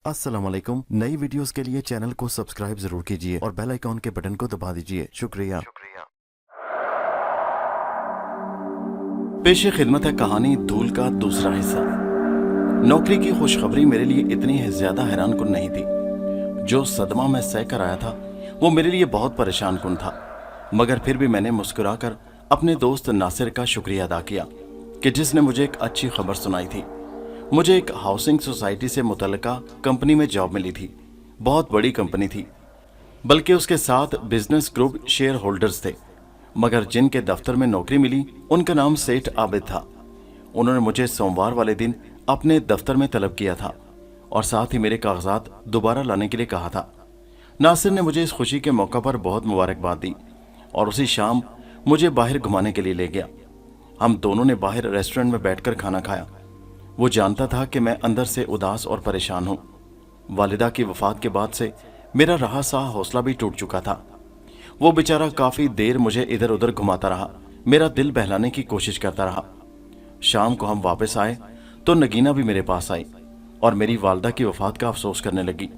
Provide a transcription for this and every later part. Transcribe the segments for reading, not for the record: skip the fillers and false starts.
अस्सलाम वालेकुम। नई वीडियोस के लिए चैनल को सब्सक्राइब जरूर कीजिए और बेल आइकॉन के बटन को दबा दीजिए। शुक्रिया। पेश खिदमत है कहानी धूल का दूसरा हिस्सा। नौकरी की खुशखबरी मेरे लिए इतनी ज्यादा हैरान कुन नहीं थी। जो सदमा मैं सह कर आया था वो मेरे लिए बहुत परेशान कुन था, मगर फिर भी मैंने मुस्कुराकर अपने दोस्त नासिर का शुक्रिया अदा किया कि जिसने मुझे एक अच्छी खबर सुनाई थी। मुझे एक हाउसिंग सोसाइटी से मुतल्लिका कंपनी में जॉब मिली थी। बहुत बड़ी कंपनी थी, बल्कि उसके साथ बिजनेस ग्रुप शेयर होल्डर्स थे। मगर जिनके दफ्तर में नौकरी मिली उनका नाम सेठ आबिद था। उन्होंने मुझे सोमवार वाले दिन अपने दफ्तर में तलब किया था और साथ ही मेरे कागजात दोबारा लाने के लिए कहा था। नासिर ने मुझे इस खुशी के मौका पर बहुत मुबारकबाद दी और उसी शाम मुझे बाहर घुमाने के लिए ले गया। हम दोनों ने बाहर रेस्टोरेंट में बैठकर खाना खाया। वो जानता था कि मैं अंदर से उदास और परेशान हूँ। वालिदा की वफात के बाद से मेरा रहा सा हौसला भी टूट चुका था। वो बेचारा काफ़ी देर मुझे इधर उधर घुमाता रहा, मेरा दिल बहलाने की कोशिश करता रहा। शाम को हम वापस आए तो नगीना भी मेरे पास आई और मेरी वालिदा की वफात का अफसोस करने लगी।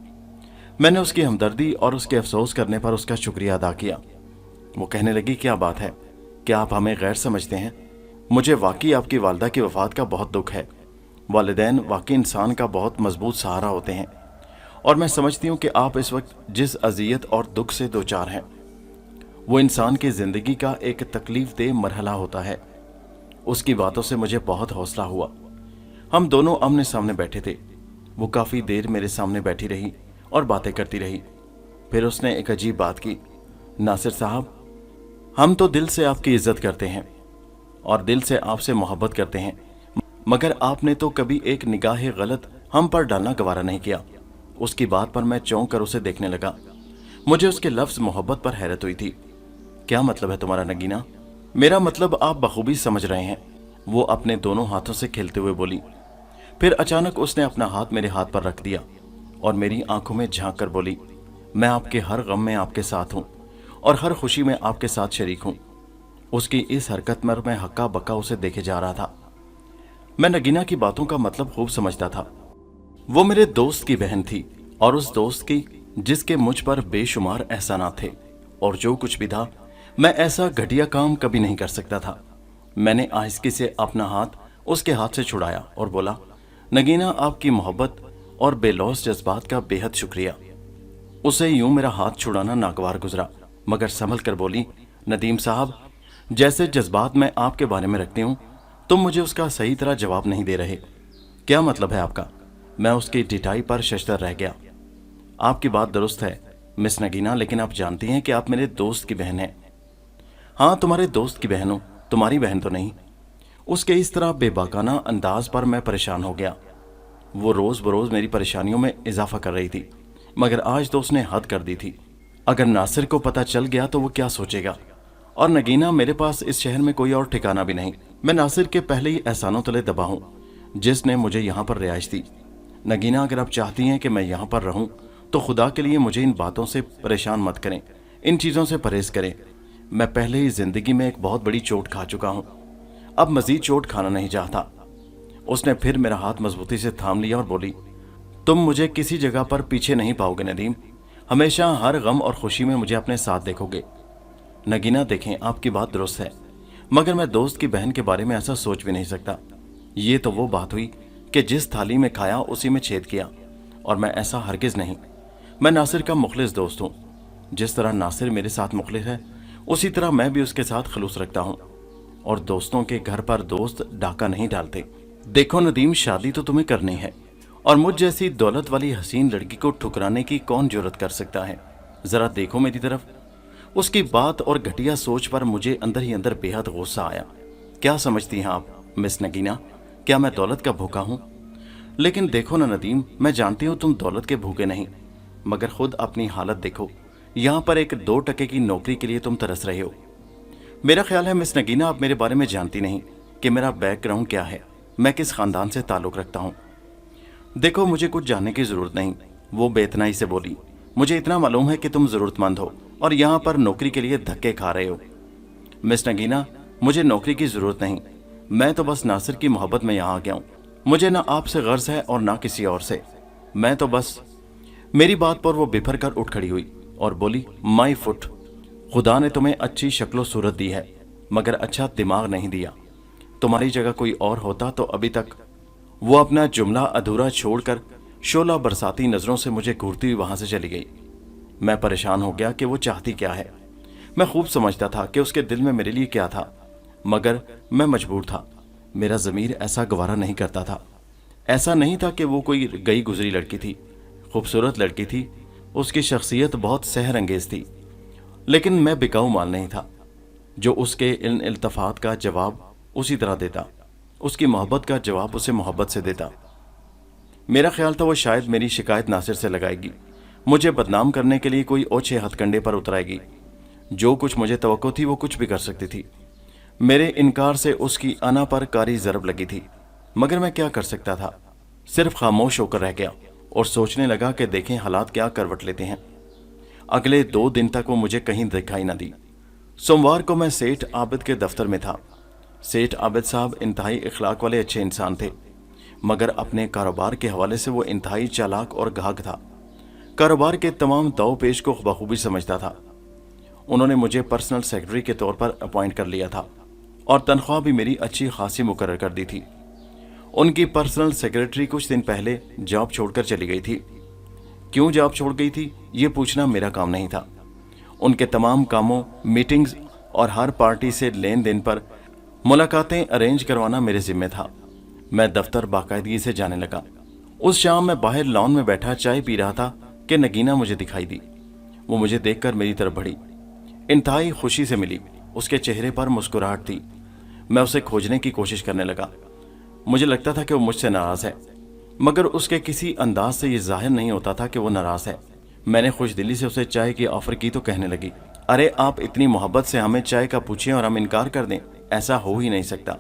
मैंने उसकी हमदर्दी और उसके अफसोस करने पर उसका शुक्रिया अदा किया। वो कहने लगी, क्या बात है, क्या आप हमें गैर समझते हैं? मुझे वाकई आपकी वालिदा की वफात का बहुत दुख है। वालिदैन वाकई इंसान का बहुत मजबूत सहारा होते हैं और मैं समझती हूँ कि आप इस वक्त जिस अजियत और दुख से दो चार हैं वो इंसान की ज़िंदगी का एक तकलीफ देह मरहला होता है। उसकी बातों से मुझे बहुत हौसला हुआ। हम दोनों आमने सामने बैठे थे। वो काफ़ी देर मेरे सामने बैठी रही और बातें करती रही। फिर उसने एक अजीब बात की, नासिर साहब, हम तो दिल से आपकी इज्जत करते हैं और दिल से आपसे मोहब्बत करते हैं, मगर आपने तो कभी एक निगाह गलत हम पर डालना गवारा नहीं किया। उसकी बात पर मैं चौंक कर उसे देखने लगा। मुझे उसके लफ्ज मोहब्बत पर हैरत हुई थी। क्या मतलब है तुम्हारा नगीना? मेरा मतलब आप बखूबी समझ रहे हैं, वो अपने दोनों हाथों से खेलते हुए बोली। फिर अचानक उसने अपना हाथ मेरे हाथ पर रख दिया और मेरी आंखों में झांक कर बोली, मैं आपके हर गम में आपके साथ हूँ और हर खुशी में आपके साथ शरीक हूँ। उसकी इस हरकत में मैं हक्का बक्का उसे देखे जा रहा था। मैं नगीना की बातों का मतलब खूब समझता था। वो मेरे दोस्त की बहन थी और उस दोस्त की जिसके मुझ पर बेशुमार एहसानात थे, और जो कुछ भी था मैं ऐसा घटिया काम कभी नहीं कर सकता था। मैंने आहिस्ते से अपना हाथ उसके हाथ से छुड़ाया और बोला, नगीना, आपकी मोहब्बत और बेलौस जज्बात का बेहद शुक्रिया। उसे यूं मेरा हाथ छुड़ाना नागवार गुजरा, मगर संभल कर बोली, नदीम साहब, जैसे जज्बात मैं आपके बारे में रखती हूँ तुम मुझे उसका सही तरह जवाब नहीं दे रहे। क्या मतलब है आपका? मैं उसकी ढिठाई पर शशदर रह गया। आपकी बात दुरुस्त है मिस नगीना, लेकिन आप जानती हैं कि आप मेरे दोस्त की बहन हैं। हाँ, तुम्हारे दोस्त की बहन हो, तुम्हारी बहन तो नहीं। उसके इस तरह बेबाकाना अंदाज पर मैं परेशान हो गया। वो रोज बरोज मेरी परेशानियों में इजाफा कर रही थी, मगर आज तो उसने हद कर दी थी। अगर नासिर को पता चल गया तो वो क्या सोचेगा? और नगीना, मेरे पास इस शहर में कोई और ठिकाना भी नहीं। मैं नासिर के पहले ही एहसानों तले दबा हूँ जिसने मुझे यहाँ पर रिहाइश दी। नगीना, अगर आप चाहती हैं कि मैं यहाँ पर रहूँ तो खुदा के लिए मुझे इन बातों से परेशान मत करें, इन चीज़ों से परहेज करें। मैं पहले ही जिंदगी में एक बहुत बड़ी चोट खा चुका हूँ, अब मजीद चोट खाना नहीं चाहता। उसने फिर मेरा हाथ मजबूती से थाम लिया और बोली, तुम मुझे किसी जगह पर पीछे नहीं पाओगे नदीम, हमेशा हर गम और खुशी में मुझे अपने साथ देखोगे। नगीना, देखें, आपकी बात दुरुस्त है, मगर मैं दोस्त की बहन के बारे में ऐसा सोच भी नहीं सकता। ये तो वो बात हुई कि जिस थाली में खाया उसी में छेद किया, और मैं ऐसा हरगिज नहीं। मैं नासिर का मुखलिस दोस्त हूँ। जिस तरह नासिर मेरे साथ मुखलिस है उसी तरह मैं भी उसके साथ खलूस रखता हूँ, और दोस्तों के घर पर दोस्त डाका नहीं डालते। देखो नदीम, शादी तो तुम्हें करनी है और मुझ जैसी दौलत वाली हसीन लड़की को ठुकराने की कौन जुर्रत कर सकता है? जरा देखो मेरी तरफ। उसकी बात और घटिया सोच पर मुझे अंदर ही अंदर बेहद गुस्सा आया। क्या समझती हैं आप मिस नगीना, क्या मैं दौलत का भूखा हूँ? लेकिन देखो ना नदीम, मैं जानती हूँ तुम दौलत के भूखे नहीं, मगर खुद अपनी हालत देखो। यहाँ पर एक 2 टके की नौकरी के लिए तुम तरस रहे हो। मेरा ख्याल है मिस नगीना, आप मेरे बारे में जानती नहीं कि मेरा बैकग्राउंड क्या है, मैं किस खानदान से ताल्लुक़ रखता हूँ। देखो, मुझे कुछ जानने की ज़रूरत नहीं, वो बेतनाई से बोली। मुझे इतना मालूम है कि तुम ज़रूरतमंद हो और यहाँ पर नौकरी के लिए धक्के खा रहे हो। मिस नगीना, मुझे नौकरी की ज़रूरत नहीं, मैं तो बस नासिर की मोहब्बत में यहाँ आ गया हूँ। मुझे ना आपसे गर्ज है और ना किसी और से। मैं तो बस। मेरी बात पर वो बिफर कर उठ खड़ी हुई और बोली, माई फुट, खुदा ने तुम्हें अच्छी शक्लो सूरत दी है मगर अच्छा दिमाग नहीं दिया। तुम्हारी जगह कोई और होता तो अभी तक। वो अपना जुमला अधूरा छोड़कर शोला बरसाती नजरों से मुझे घूरती हुई वहां से चली गई। मैं परेशान हो गया कि वो चाहती क्या है। मैं खूब समझता था कि उसके दिल में मेरे लिए क्या था, मगर मैं मजबूर था। मेरा ज़मीर ऐसा गवारा नहीं करता था। ऐसा नहीं था कि वो कोई गई गुजरी लड़की थी, खूबसूरत लड़की थी, उसकी शख्सियत बहुत सहर अंगेज थी, लेकिन मैं बिकाऊ माल नहीं था जो उसके इन इल्तफात का जवाब उसी तरह देता, उसकी मोहब्बत का जवाब उसे मोहब्बत से देता। मेरा ख्याल था वो शायद मेरी शिकायत नासिर से लगाएगी, मुझे बदनाम करने के लिए कोई ओछे हथकंडे पर उतराएगी। जो कुछ मुझे तवक्को थी वो कुछ भी कर सकती थी। मेरे इनकार से उसकी अना पर कारी ज़रब लगी थी, मगर मैं क्या कर सकता था। सिर्फ खामोश होकर रह गया और सोचने लगा कि देखें हालात क्या करवट लेते हैं। अगले 2 दिन तक वो मुझे कहीं दिखाई न दी। सोमवार को मैं सेठ आबिद के दफ्तर में था। सेठ आबिद साहब इंतहाई इखलाक वाले अच्छे इंसान थे, मगर अपने कारोबार के हवाले से वो इंतहाई चालाक और गाहक था। कारोबार के तमाम दाव पेश को बखूबी समझता था। उन्होंने मुझे पर्सनल सेक्रेटरी के तौर पर अपॉइंट कर लिया था और तनख्वाह भी मेरी अच्छी खासी मुकर्रर कर दी थी। उनकी पर्सनल सेक्रेटरी कुछ दिन पहले जॉब छोड़कर चली गई थी। क्यों जॉब छोड़ गई थी ये पूछना मेरा काम नहीं था। उनके तमाम कामों, मीटिंग्स और हर पार्टी से लेन देन पर मुलाकातें अरेंज करवाना मेरे जिम्मे था। मैं दफ्तर बाकायदगी से जाने लगा। उस शाम मैं बाहर लॉन में बैठा चाय पी रहा था कि नगीना मुझे दिखाई दी। वो मुझे देखकर मेरी तरफ बढ़ी, इंतहाई खुशी से मिली। उसके चेहरे पर मुस्कुराहट थी। मैं उसे खोजने की कोशिश करने लगा। मुझे लगता था कि वो मुझसे नाराज है, मगर उसके किसी अंदाज से ये जाहिर नहीं होता था कि वो नाराज है। मैंने खुश दिली से उसे चाय की ऑफर की तो कहने लगी, अरे आप इतनी मोहब्बत से हमें चाय का पूछें और हम इनकार कर दें, ऐसा हो ही नहीं सकता।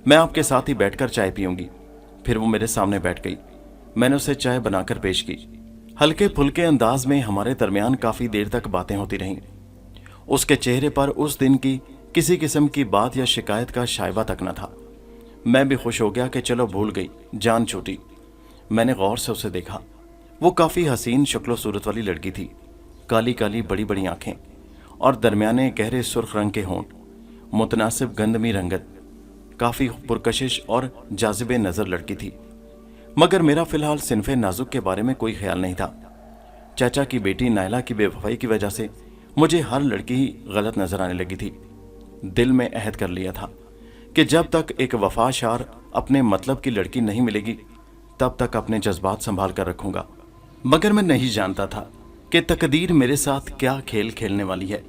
मैं आपके साथ ही बैठकर चाय पीऊंगी। फिर वो मेरे सामने बैठ गई। मैंने उसे चाय बनाकर पेश की। हल्के फुल्के अंदाज में हमारे दरमियान काफ़ी देर तक बातें होती रहीं। उसके चेहरे पर उस दिन की किसी किस्म की बात या शिकायत का शायबा तक न था। मैं भी खुश हो गया कि चलो भूल गई, जान छूटी। मैंने गौर से उसे देखा। वो काफ़ी हसीन शक्लो सूरत वाली लड़की थी। काली काली बड़ी बड़ी आंखें और दरमियाने गहरे सुर्ख रंग के होंठ, मुतनासिब गंदमी रंगत, काफ़ी पुरकशिश और जाजिबे नज़र लड़की थी। मगर मेरा फ़िलहाल सिनफ़े नाजुक के बारे में कोई ख्याल नहीं था। चाचा की बेटी नायला की बेवफाई की वजह से मुझे हर लड़की ही गलत नज़र आने लगी थी। दिल में अहद कर लिया था कि जब तक एक वफाशार अपने मतलब की लड़की नहीं मिलेगी तब तक अपने जज्बात संभाल कर रखूंगा। मगर मैं नहीं जानता था कि तकदीर मेरे साथ क्या खेल खेलने वाली है।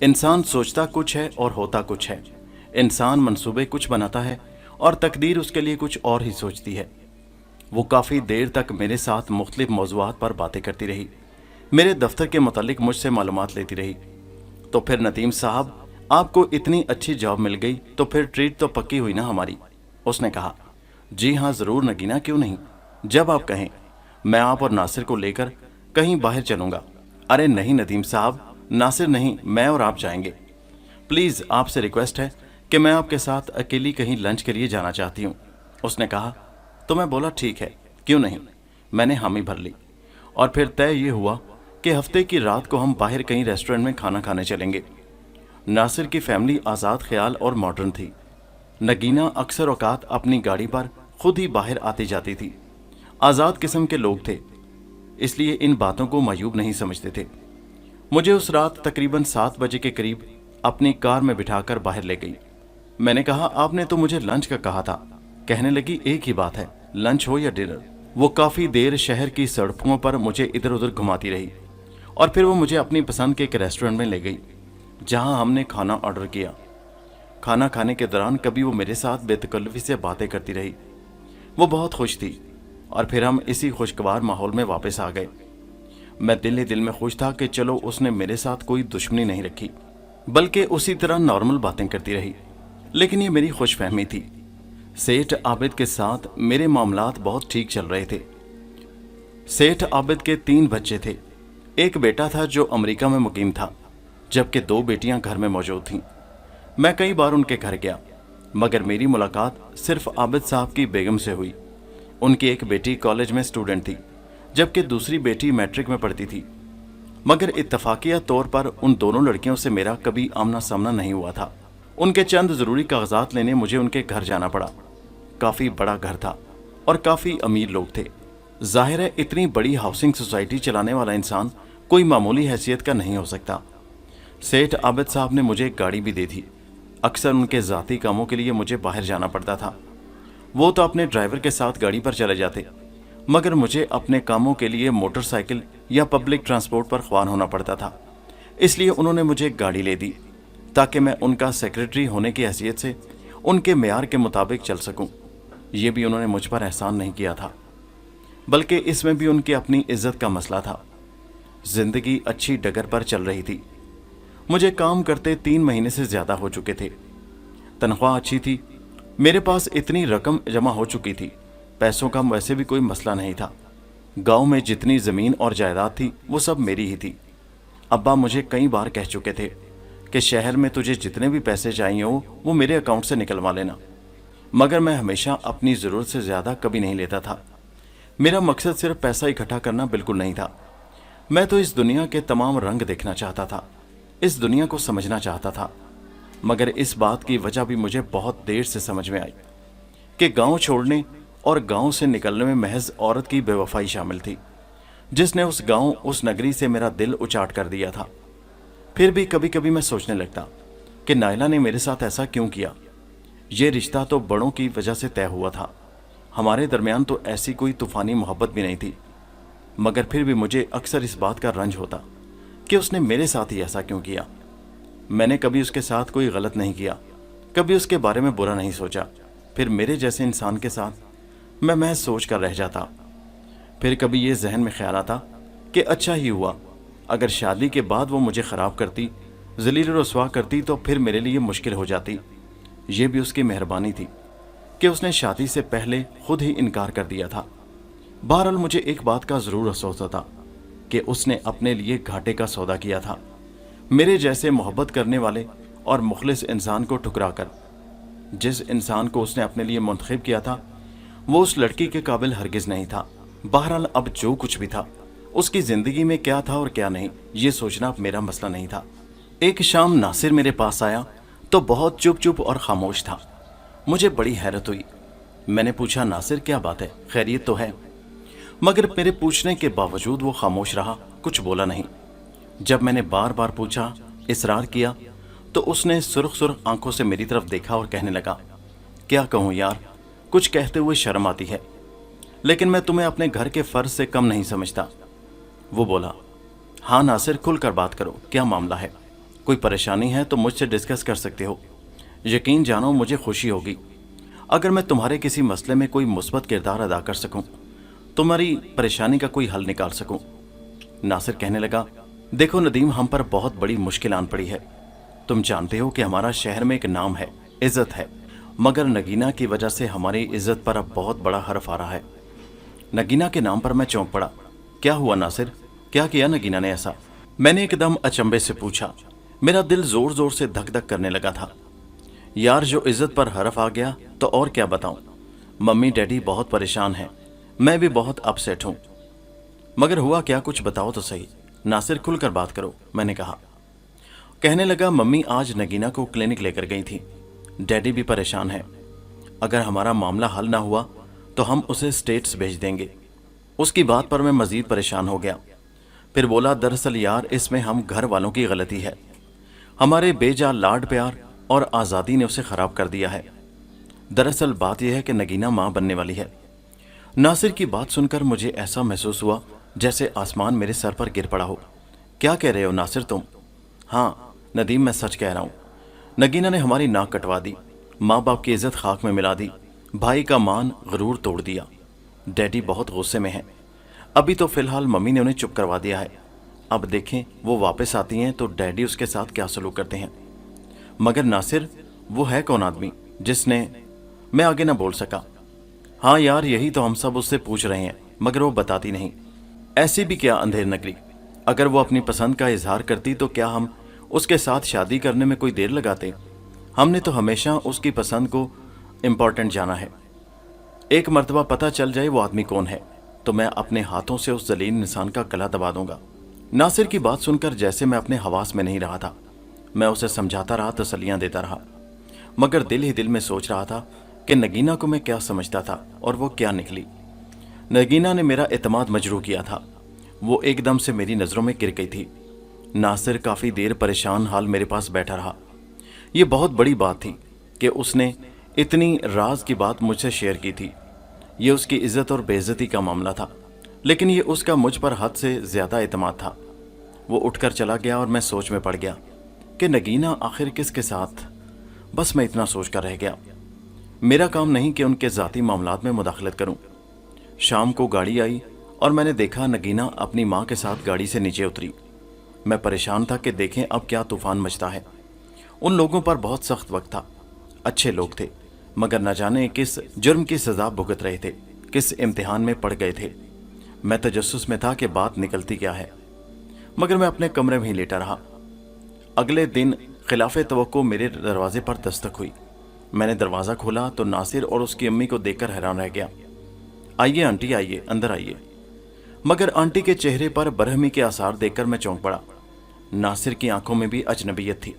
इंसान सोचता कुछ है और होता कुछ है। इंसान मंसूबे कुछ बनाता है और तकदीर उसके लिए कुछ और ही सोचती है। वो काफ़ी देर तक मेरे साथ मुख्तलिफ मौज़ूआत पर बातें करती रही, मेरे दफ्तर के मुतालिक मुझसे मालूमात लेती रही। तो फिर नदीम साहब, आपको इतनी अच्छी जॉब मिल गई तो फिर ट्रीट तो पक्की हुई ना हमारी। उसने कहा, जी हाँ ज़रूर नगीना, क्यों नहीं, जब आप कहें। मैं आप और नासिर को लेकर कहीं बाहर चलूँगा। अरे नहीं नदीम साहब, नासिर नहीं, मैं और आप जाएंगे। प्लीज़ आपसे रिक्वेस्ट है कि मैं आपके साथ अकेली कहीं लंच के लिए जाना चाहती हूँ। उसने कहा। तो मैं बोला ठीक है, क्यों नहीं। मैंने हामी भर ली और फिर तय ये हुआ कि हफ्ते की रात को हम बाहर कहीं रेस्टोरेंट में खाना खाने चलेंगे। नासिर की फैमिली आज़ाद ख्याल और मॉडर्न थी। नगीना अक्सर औकात अपनी गाड़ी पर खुद ही बाहर आती जाती थी। आज़ाद किस्म के लोग थे, इसलिए इन बातों को मायूब नहीं समझते थे। मुझे उस रात तकरीबन 7 बजे के करीब अपनी कार में बिठाकर बाहर ले गई। मैंने कहा, आपने तो मुझे लंच का कहा था। कहने लगी, एक ही बात है, लंच हो या डिनर। वो काफ़ी देर शहर की सड़कों पर मुझे इधर उधर घुमाती रही और फिर वो मुझे अपनी पसंद के एक रेस्टोरेंट में ले गई जहां हमने खाना ऑर्डर किया। खाना खाने के दौरान कभी वो मेरे साथ बेतकल्लुफ़ी से बातें करती रही। वो बहुत खुश थी और फिर हम इसी खुशगवार माहौल में वापस आ गए। मैं दिल ही दिल में खुश था कि चलो उसने मेरे साथ कोई दुश्मनी नहीं रखी, बल्कि उसी तरह नॉर्मल बातें करती रही। लेकिन ये मेरी खुशफहमी थी। सेठ आबिद के साथ मेरे मामलात बहुत ठीक चल रहे थे। सेठ आबिद के 3 बच्चे थे। एक बेटा था जो अमेरिका में मुकीम था, जबकि 2 बेटियां घर में मौजूद थीं। मैं कई बार उनके घर गया, मगर मेरी मुलाकात सिर्फ आबिद साहब की बेगम से हुई। उनकी एक बेटी कॉलेज में स्टूडेंट थी जबकि दूसरी बेटी मैट्रिक में पढ़ती थी। मगर इत्तफाकिया तौर पर उन दोनों लड़कियों से मेरा कभी आमना सामना नहीं हुआ था। उनके चंद ज़रूरी कागजात लेने मुझे उनके घर जाना पड़ा। काफ़ी बड़ा घर था और काफ़ी अमीर लोग थे। जाहिर है इतनी बड़ी हाउसिंग सोसाइटी चलाने वाला इंसान कोई मामूली हैसियत का नहीं हो सकता। सेठ आबिद साहब ने मुझे एक गाड़ी भी दी थी। अक्सर उनके ज़ाती कामों के लिए मुझे बाहर जाना पड़ता था। वो तो अपने ड्राइवर के साथ गाड़ी पर चले जाते, मगर मुझे अपने कामों के लिए मोटरसाइकिल या पब्लिक ट्रांसपोर्ट पर ख्वान होना पड़ता था। इसलिए उन्होंने मुझे एक गाड़ी ले दी ताकि मैं उनका सेक्रेटरी होने की हैसियत से उनके मेयार के मुताबिक चल सकूं। ये भी उन्होंने मुझ पर एहसान नहीं किया था, बल्कि इसमें भी उनकी अपनी इज्जत का मसला था। जिंदगी अच्छी डगर पर चल रही थी। मुझे काम करते 3 महीने से ज़्यादा हो चुके थे। तनख्वाह अच्छी थी। मेरे पास इतनी रकम जमा हो चुकी थी, पैसों का वैसे भी कोई मसला नहीं था। गांव में जितनी ज़मीन और जायदाद थी वो सब मेरी ही थी। अब्बा मुझे कई बार कह चुके थे कि शहर में तुझे जितने भी पैसे चाहिए हो वो मेरे अकाउंट से निकलवा लेना, मगर मैं हमेशा अपनी ज़रूरत से ज़्यादा कभी नहीं लेता था। मेरा मकसद सिर्फ पैसा इकट्ठा करना बिल्कुल नहीं था। मैं तो इस दुनिया के तमाम रंग देखना चाहता था, इस दुनिया को समझना चाहता था। मगर इस बात की वजह भी मुझे बहुत देर से समझ में आई कि गांव छोड़ने और गांव से निकलने में महज औरत की बेवफाई शामिल थी, जिसने उस गांव, उस नगरी से मेरा दिल उचाट कर दिया था। फिर भी कभी कभी मैं सोचने लगता कि नायला ने मेरे साथ ऐसा क्यों किया। ये रिश्ता तो बड़ों की वजह से तय हुआ था। हमारे दरमियान तो ऐसी कोई तूफानी मोहब्बत भी नहीं थी। मगर फिर भी मुझे अक्सर इस बात का रंज होता कि उसने मेरे साथ ही ऐसा क्यों किया। मैंने कभी उसके साथ कोई गलत नहीं किया, कभी उसके बारे में बुरा नहीं सोचा। फिर मेरे जैसे इंसान के साथ मैं महज सोच कर रह जाता। फिर कभी ये जहन में ख्याल आता कि अच्छा ही हुआ, अगर शादी के बाद वो मुझे ख़राब करती, जलील रसवा करती तो फिर मेरे लिए मुश्किल हो जाती। ये भी उसकी मेहरबानी थी कि उसने शादी से पहले खुद ही इनकार कर दिया था। बहरहाल मुझे एक बात का ज़रूर अफसोस था कि उसने अपने लिए घाटे का सौदा किया था। मेरे जैसे मोहब्बत करने वाले और मुखलिस इंसान को ठुकराकर जिस इंसान को उसने अपने लिए मुंतखब किया था वो उस लड़की के काबिल हरगिज़ नहीं था। बहरहाल अब जो कुछ भी था, उसकी ज़िंदगी में क्या था और क्या नहीं, ये सोचना मेरा मसला नहीं था। एक शाम नासिर मेरे पास आया तो बहुत चुप चुप और खामोश था। मुझे बड़ी हैरत हुई। मैंने पूछा, नासिर क्या बात है, खैरियत तो है? मगर मेरे पूछने के बावजूद वो खामोश रहा, कुछ बोला नहीं। जब मैंने बार बार पूछा, इसरार किया, तो उसने सुर्ख सुर्ख आंखों से मेरी तरफ देखा और कहने लगा, क्या कहूँ यार, कुछ कहते हुए शर्म आती है, लेकिन मैं तुम्हें अपने घर के फ़र्ज से कम नहीं समझता। वो बोला, हाँ नासिर, खुल कर बात करो, क्या मामला है? कोई परेशानी है तो मुझसे डिस्कस कर सकते हो। यकीन जानो मुझे खुशी होगी अगर मैं तुम्हारे किसी मसले में कोई मुस्बत किरदार अदा कर सकूं, तुम्हारी परेशानी का कोई हल निकाल सकूं। नासिर कहने लगा, देखो नदीम, हम पर बहुत बड़ी मुश्किल आन पड़ी है। तुम जानते हो कि हमारा शहर में एक नाम है, इज्जत है, मगर नगीना की वजह से हमारी इज्जत पर अब बहुत बड़ा हर्फ आ रहा है। नगीना के नाम पर मैं चौंक पड़ा। क्या हुआ नासिर, क्या किया नगीना ने ऐसा? मैंने एकदम अचंभे से पूछा। मेरा दिल जोर जोर से धक धक करने लगा था। यार, जो इज्जत पर हर्फ आ गया तो और क्या बताऊं। मम्मी डैडी बहुत परेशान हैं, मैं भी बहुत अपसेट हूं। मगर हुआ क्या, कुछ बताओ तो सही। नासिर, खुलकर बात करो, मैंने कहा। कहने लगा, मम्मी आज नगीना को क्लिनिक लेकर गई थी, डैडी भी परेशान है। अगर हमारा मामला हल ना हुआ तो हम उसे स्टेट्स भेज देंगे। उसकी बात पर मैं मज़ीद परेशान हो गया। फिर बोला, दरअसल यार, इसमें हम घर वालों की गलती है। हमारे बेजा लाड प्यार और आज़ादी ने उसे ख़राब कर दिया है। दरअसल बात यह है कि नगीना माँ बनने वाली है। नासिर की बात सुनकर मुझे ऐसा महसूस हुआ जैसे आसमान मेरे सर पर गिर पड़ा हो। क्या कह रहे हो नासिर तुम? हाँ नदीम, मैं सच कह रहा हूँ। नगीना ने हमारी नाक कटवा दी, माँ बाप की इज्जत खाक में मिला दी, भाई का मान गरूर तोड़ दिया। डैडी बहुत गुस्से में हैं। अभी तो फ़िलहाल मम्मी ने उन्हें चुप करवा दिया है। अब देखें वो वापस आती हैं तो डैडी उसके साथ क्या सलूक करते हैं। मगर नासिर, वो है कौन आदमी जिसने... मैं आगे ना बोल सका। हाँ यार, यही तो हम सब उससे पूछ रहे हैं, मगर वो बताती नहीं। ऐसी भी क्या अंधेर नगरी, अगर वो अपनी पसंद का इजहार करती तो क्या हम उसके साथ शादी करने में कोई देर लगाते? हमने तो हमेशा उसकी पसंद को इम्पोर्टेंट जाना है। एक मर्तबा पता चल जाए वो आदमी कौन है तो मैं अपने हाथों से उस जलील इंसान का गला दबा दूंगा। नासिर की बात सुनकर जैसे मैं अपने हवास में नहीं रहा था, मैं उसे समझाता रहा, तसल्लियां देता रहा, मगर दिल ही दिल में सोच रहा था कि नगीना को मैं क्या समझता था और वो क्या निकली। नगीना ने मेरा एतमाद मजरूह किया था। वो एकदम से मेरी नज़रों में गिर गई थी। नासिर काफ़ी देर परेशान हाल मेरे पास बैठा रहा। ये बहुत बड़ी बात थी कि उसने इतनी राज की बात मुझसे शेयर की थी। ये उसकी इज्जत और बेइज्जती का मामला था, लेकिन ये उसका मुझ पर हद से ज़्यादा एतमाद था। वो उठकर चला गया और मैं सोच में पड़ गया कि नगीना आखिर किसके साथ। बस मैं इतना सोच कर रह गया। मेरा काम नहीं कि उनके ज़ाती मामलात में मुदाखलत करूं। शाम को गाड़ी आई और मैंने देखा नगीना अपनी माँ के साथ गाड़ी से नीचे उतरी। मैं परेशान था कि देखें अब क्या तूफान मचता है। उन लोगों पर बहुत सख्त वक्त था, अच्छे लोग थे, मगर न जाने किस जुर्म की सज़ा भुगत रहे थे, किस इम्तिहान में पड़ गए थे। मैं तजस्सुस में था कि बात निकलती क्या है, मगर मैं अपने कमरे में ही लेटा रहा। अगले दिन खिलाफ तवक्को मेरे दरवाजे पर दस्तक हुई। मैंने दरवाज़ा खोला तो नासिर और उसकी अम्मी को देखकर हैरान रह गया। आइए आंटी, आइए, अंदर आइए। मगर आंटी के चेहरे पर बरहमी के आसार देखकर मैं चौंक पड़ा। नासिर की आंखों में भी अजनबियत थी।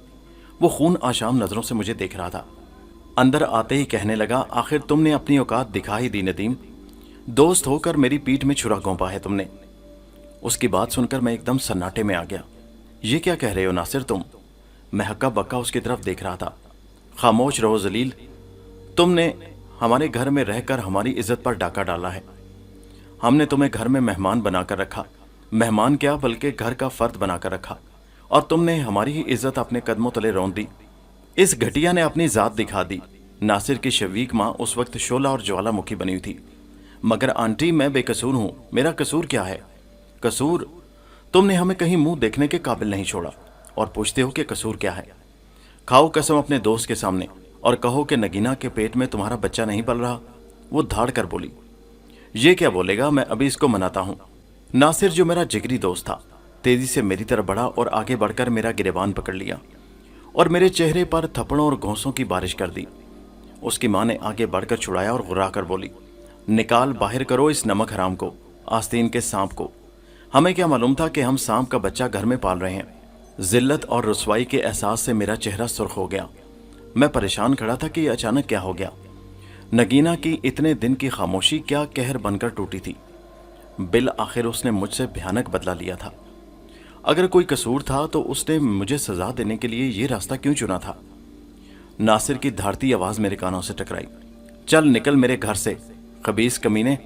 वो खून आशाम नज़रों से मुझे देख रहा था। अंदर आते ही कहने लगा, आखिर तुमने अपनी औकात दिखा ही दी नदीम। दोस्त होकर मेरी पीठ में छुरा घोंपा है तुमने। उसकी बात सुनकर मैं एकदम सन्नाटे में आ गया। ये क्या कह रहे हो नासिर तुम? मैं हक्का बक्का उसकी तरफ देख रहा था। खामोश रहो जलील, तुमने हमारे घर में रहकर हमारी इज्जत पर डाका डाला है। हमने तुम्हें घर में मेहमान बनाकर रखा, मेहमान क्या बल्कि घर का फर्द बनाकर रखा, और तुमने हमारी ही इज्जत अपने कदमों तले रौंद दी। इस घटिया ने अपनी जात दिखा दी। नासिर की शवीक माँ उस वक्त शोला और ज्वालामुखी बनी हुई थी। मगर आंटी, मैं बेकसूर हूँ, मेरा कसूर क्या है? कसूर? तुमने हमें कहीं मुंह देखने के काबिल नहीं छोड़ा और पूछते हो कि कसूर क्या है। खाओ कसम अपने दोस्त के सामने और कहो कि नगीना के पेट में तुम्हारा बच्चा नहीं पल रहा। वो धाड़ कर बोली। ये क्या बोलेगा, मैं अभी इसको मनाता हूँ। नासिर जो मेरा जिगरी दोस्त था, तेजी से मेरी तरफ बढ़ा और आगे बढ़कर मेरा गिरेबान पकड़ लिया और मेरे चेहरे पर थप्पड़ों और घोंसों की बारिश कर दी। उसकी माँ ने आगे बढ़कर छुड़ाया और गुर्रा कर बोली, निकाल बाहर करो इस नमक हराम को, आस्तीन के सांप को। हमें क्या मालूम था कि हम सांप का बच्चा घर में पाल रहे हैं। जिल्लत और रुसवाई के एहसास से मेरा चेहरा सुर्ख हो गया। मैं परेशान खड़ा था कि अचानक क्या हो गया। नगीना की इतने दिन की खामोशी क्या कहर बनकर टूटी थी। बिल आखिर उसने मुझसे भयानक बदला लिया था। अगर कोई कसूर था तो उसने मुझे सजा देने के लिए ये रास्ता क्यों चुना था? नासिर की धारती आवाज़ मेरे कानों से टकराई, चल निकल मेरे घर से, खबीस कमीने।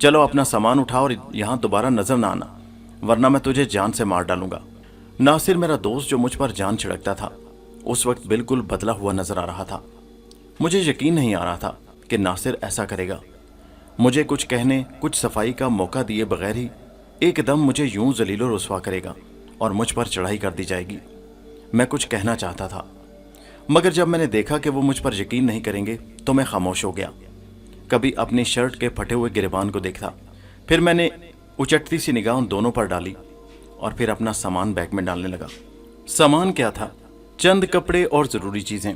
चलो अपना सामान उठाओ और यहाँ दोबारा नजर ना आना, वरना मैं तुझे जान से मार डालूंगा। नासिर मेरा दोस्त जो मुझ पर जान छिड़कता था, उस वक्त बिल्कुल बदला हुआ नजर आ रहा था। मुझे यकीन नहीं आ रहा था कि नासिर ऐसा करेगा। मुझे कुछ कहने, कुछ सफाई का मौका दिए बगैर ही एकदम मुझे यूं जलीलो रुसवा करेगा और मुझ पर चढ़ाई कर दी जाएगी। मैं कुछ कहना चाहता था, मगर जब मैंने देखा कि वो मुझ पर यकीन नहीं करेंगे तो मैं खामोश हो गया। कभी अपनी शर्ट के फटे हुए गिरेबान को देखा, फिर मैंने उचटती सी निगाह उन दोनों पर डाली और फिर अपना सामान बैग में डालने लगा। सामान क्या था? चंद कपड़े और ज़रूरी चीज़ें।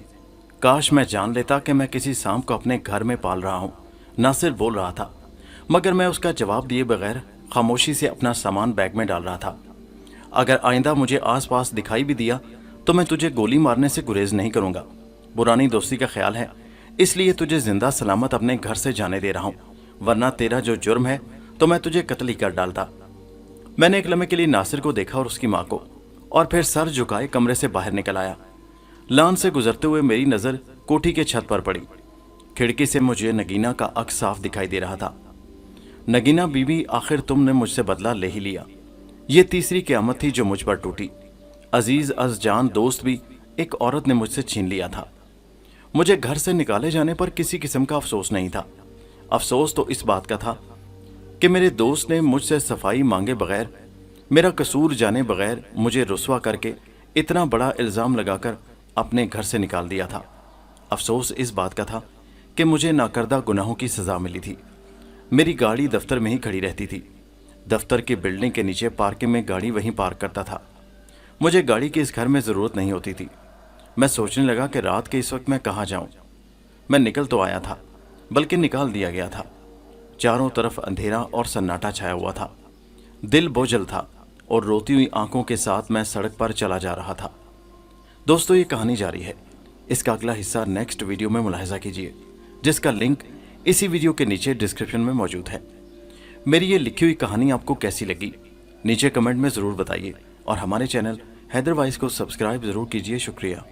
काश मैं जान लेता कि मैं किसी सांप को अपने घर में पाल रहा हूँ, नासिर बोल रहा था, मगर मैं उसका जवाब दिए बगैर खामोशी से अपना सामान बैग में डाल रहा था। अगर आइंदा मुझे आसपास दिखाई भी दिया तो मैं तुझे गोली मारने से गुरेज नहीं करूँगा। पुरानी दोस्ती का ख्याल है, इसलिए तुझे जिंदा सलामत अपने घर से जाने दे रहा हूँ, वरना तेरा जो जुर्म है तो मैं तुझे कत्ल ही कर डालता। मैंने एक लम्हे के लिए नासिर को देखा और उसकी माँ को, और फिर सर झुकाए कमरे से बाहर निकल आया। लान से गुजरते हुए मेरी नज़र कोठी के छत पर पड़ी। खिड़की से मुझे नगीना का अक्स साफ दिखाई दे रहा था। नगीना बीबी, आखिर तुमने मुझसे बदला ले ही लिया। ये तीसरी क़यामत थी जो मुझ पर टूटी। अजीज अज जान दोस्त भी एक औरत ने मुझसे छीन लिया था। मुझे घर से निकाले जाने पर किसी किस्म का अफसोस नहीं था। अफसोस तो इस बात का था कि मेरे दोस्त ने मुझसे सफाई मांगे बगैर, मेरा कसूर जाने बगैर मुझे रुसवा करके इतना बड़ा इल्ज़ाम लगाकर अपने घर से निकाल दिया था। अफसोस इस बात का था कि मुझे नाकर्दा गुनाहों की सज़ा मिली थी। मेरी गाड़ी दफ्तर में ही खड़ी रहती थी। दफ्तर की बिल्डिंग के नीचे पार्किंग में गाड़ी वहीं पार्क करता था। मुझे गाड़ी की इस घर में ज़रूरत नहीं होती थी। मैं सोचने लगा कि रात के इस वक्त मैं कहाँ जाऊँ। मैं निकल तो आया था, बल्कि निकाल दिया गया था। चारों तरफ अंधेरा और सन्नाटा छाया हुआ था। दिल बोझल था और रोती हुई आंखों के साथ मैं सड़क पर चला जा रहा था। दोस्तों, ये कहानी जारी है। इसका अगला हिस्सा नेक्स्ट वीडियो में मुलाहिजा कीजिए, जिसका लिंक इसी वीडियो के नीचे डिस्क्रिप्शन में मौजूद है। मेरी ये लिखी हुई कहानी आपको कैसी लगी नीचे कमेंट में ज़रूर बताइए और हमारे चैनल हैदर वॉइस को सब्सक्राइब ज़रूर कीजिए। शुक्रिया।